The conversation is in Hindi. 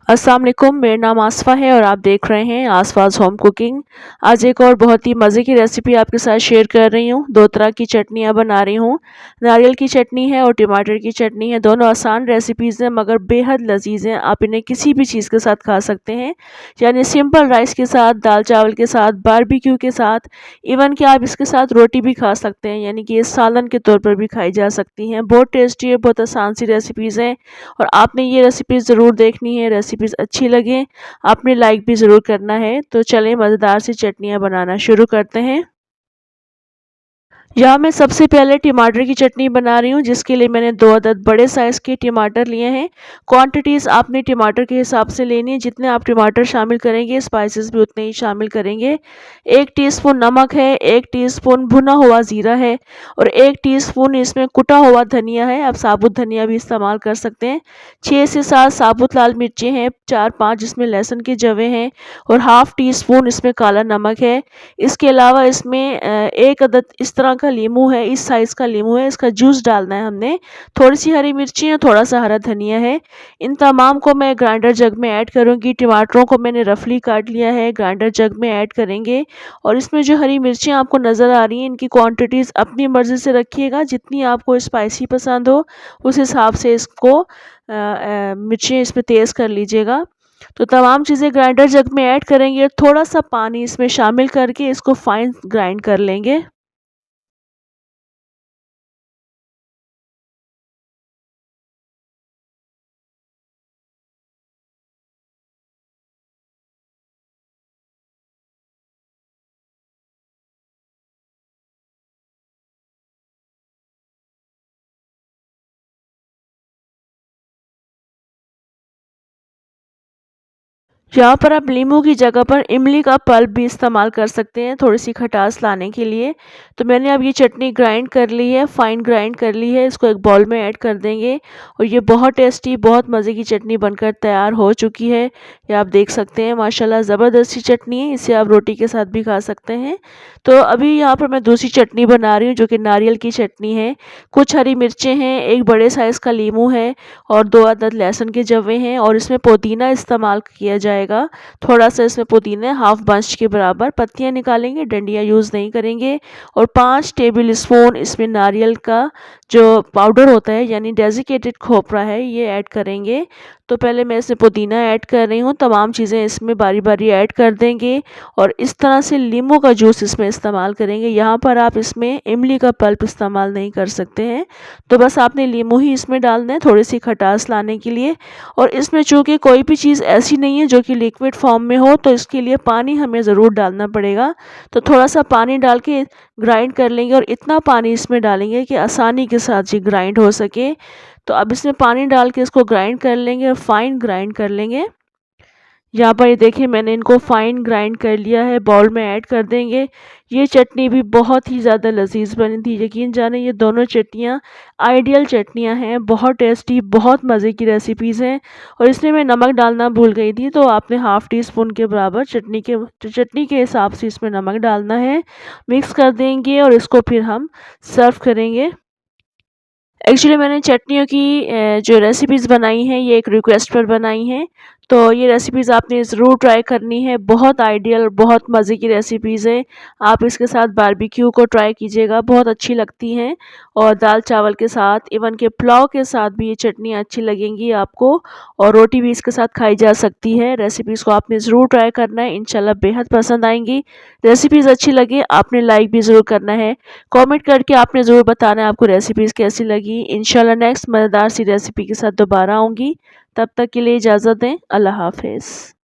अस्सलाम वालेकुम, मेरा नाम आसफ़ा है और आप देख रहे हैं आसफ़ाज़ होम कुकिंग। आज एक और बहुत ही मज़े की रेसिपी आपके साथ शेयर कर रही हूँ। 2 तरह की चटनियाँ बना रही हूँ। नारियल की चटनी है और टमाटर की चटनी है। दोनों आसान रेसिपीज़ हैं मगर बेहद लज़ीज़ हैं। आप इन्हें किसी भी चीज़ के साथ खा सकते हैं, यानी सिंपल राइस के साथ, दाल-चावल के साथ, बारबेक्यू के साथ, इवन कि आप इसके साथ रोटी भी खा सकते हैं, यानी कि ये सालन के तौर पर भी खाई जा सकती हैं। बहुत टेस्टी है, बहुत आसान सी रेसिपीज़ हैं और आपने ये रेसिपी ज़रूर देखनी है। रेसिपीज़ अच्छी लगे आपने लाइक भी ज़रूर करना है। तो चलें मज़ेदार सी चटनियाँ बनाना शुरू करते हैं। यहाँ मैं सबसे पहले टमाटर की चटनी बना रही हूँ, जिसके लिए मैंने 2 अदद बड़े साइज़ के टमाटर लिए हैं। क्वांटिटीज़ आपने टमाटर के हिसाब से लेनी है, जितने आप टमाटर शामिल करेंगे स्पाइसेस भी उतने ही शामिल करेंगे। 1 टीस्पून नमक है, 1 टीस्पून भुना हुआ ज़ीरा है और 1 टीस्पून इसमें कुटा हुआ धनिया है। आप साबुत धनिया भी इस्तेमाल कर सकते हैं। 6 से 7 साबुत लाल मिर्चें हैं, 4-5 इसमें लहसुन के जवे हैं और हाफ़ टी स्पून इसमें काला नमक है। इसके अलावा इसमें 1 अदद इस तरह का लीमू है, इस साइज़ का लीमू है, इसका जूस डालना है हमने। थोड़ी-सी हरी मिर्ची और थोड़ा-सा हरा धनिया है। इन तमाम को मैं ग्राइंडर जग में ऐड करूँगी। टमाटरों को मैंने रफली काट लिया है, ग्राइंडर जग में ऐड करेंगे और इसमें जो हरी मिर्चियाँ आपको नज़र आ रही हैं, इनकी क्वांटिटीज़ अपनी मर्ज़ी से रखिएगा। जितनी आपको स्पाइसी पसंद हो, उस हिसाब से इसको मिर्चें इसमें तेज़ कर लीजिएगा। तो तमाम चीज़ें ग्राइंडर जग में ऐड करेंगे, थोड़ा-सा पानी इसमें शामिल करके इसको फाइन ग्राइंड कर लेंगे। यहाँ पर आप नींबू की जगह पर इमली का पल्प भी इस्तेमाल कर सकते हैं थोड़ी-सी खटास लाने के लिए। तो मैंने अब ये चटनी ग्राइंड कर ली है, फाइन ग्राइंड कर ली है, इसको एक बाउल में ऐड कर देंगे और ये बहुत टेस्टी, बहुत मज़े की चटनी बनकर तैयार हो चुकी है। ये आप देख सकते हैं माशाल्लाह ज़बरदस्त सी चटनी है, इसे आप रोटी के साथ भी खा सकते हैं। तो अभी यहाँ पर मैं दूसरी चटनी बना रही हूँ जो कि नारियल की चटनी है। कुछ हरी मिर्चें हैं, 1 बड़े साइज़ का लीमू है और 2 अदद लहसुन के जवे हैं और इसमें पुदीना इस्तेमाल किया जाएगा। थोड़ा-सा इसमें पुदीना हाफ़ बंच के बराबर पत्तियाँ निकालेंगे, डंडियाँ यूज़ नहीं करेंगे और 5 टेबल स्पून इसमें नारियल का जो पाउडर होता है यानी डेसिकेटेड खोपरा है, ये ऐड करेंगे। तो पहले मैं इसमें पुदीना ऐड कर रही हूँ, तमाम चीज़ें इसमें बारी-बारी ऐड कर देंगे और इस तरह से नींबू का जूस इसमें इस्तेमाल करेंगे। यहाँ पर आप इसमें इमली का पल्प इस्तेमाल नहीं कर सकते हैं। तो बस आपने नींबू ही इसमें डालना है थोड़ी-सी खटास लाने के लिए और इसमें चूँकि कोई भी चीज़ ऐसी नहीं है जो कि लिक्विड फॉर्म में हो, तो इसके लिए पानी हमें ज़रूर डालना पड़ेगा। तो थोड़ा-सा पानी डाल के ग्राइंड कर लेंगे और इतना पानी इसमें डालेंगे कि आसानी के साथ ये ग्राइंड हो सके। तो अब इसमें पानी डाल के इसको ग्राइंड कर लेंगे और फाइन ग्राइंड कर लेंगे। यहाँ पर ये देखिए मैंने इनको फाइन ग्राइंड कर लिया है, बाउल में ऐड कर देंगे। ये चटनी भी बहुत ही ज़्यादा लज़ीज़ बनी थी, यकीन जाने ये दोनों चटनियाँ आइडियल चटनियाँ हैं, बहुत टेस्टी, बहुत मज़े की रेसिपीज़ हैं और इसमें मैं नमक डालना भूल गई थी, तो आपने हाफ़ टी स्पून के बराबर चटनी के हिसाब से इसमें नमक डालना है। मिक्स कर देंगे और इसको फिर हम सर्व करेंगे। एक्चुअली मैंने चटनियों की जो रेसिपीज़ बनाई हैं ये एक रिक्वेस्ट पर बनाई हैं, तो ये रेसिपीज़ आपने ज़रूर ट्राई करनी है। बहुत आइडियल, बहुत मज़े की रेसिपीज़ हैं। आप इसके साथ बारबेक्यू को ट्राई कीजिएगा, बहुत अच्छी लगती हैं और दाल-चावल के साथ, इवन कि पुलाव के साथ भी ये चटनियाँ अच्छी लगेंगी आपको और रोटी भी इसके साथ खाई जा सकती है। रेसिपीज़ को आपने ज़रूर ट्राई करना है, इंशाल्लाह बेहद पसंद आएँगी। रेसिपीज़ अच्छी लगे आपने लाइक भी ज़रूर करना है। कमेंट करके आपने ज़रूर बताना है आपको रेसिपीज़ कैसी लगी। इंशाल्लाह नेक्स्ट मज़ेदार सी रेसिपी के साथ दोबारा आऊँगी। तब तक के लिए इजाज़त दें। अल्लाह हाफ़िज़।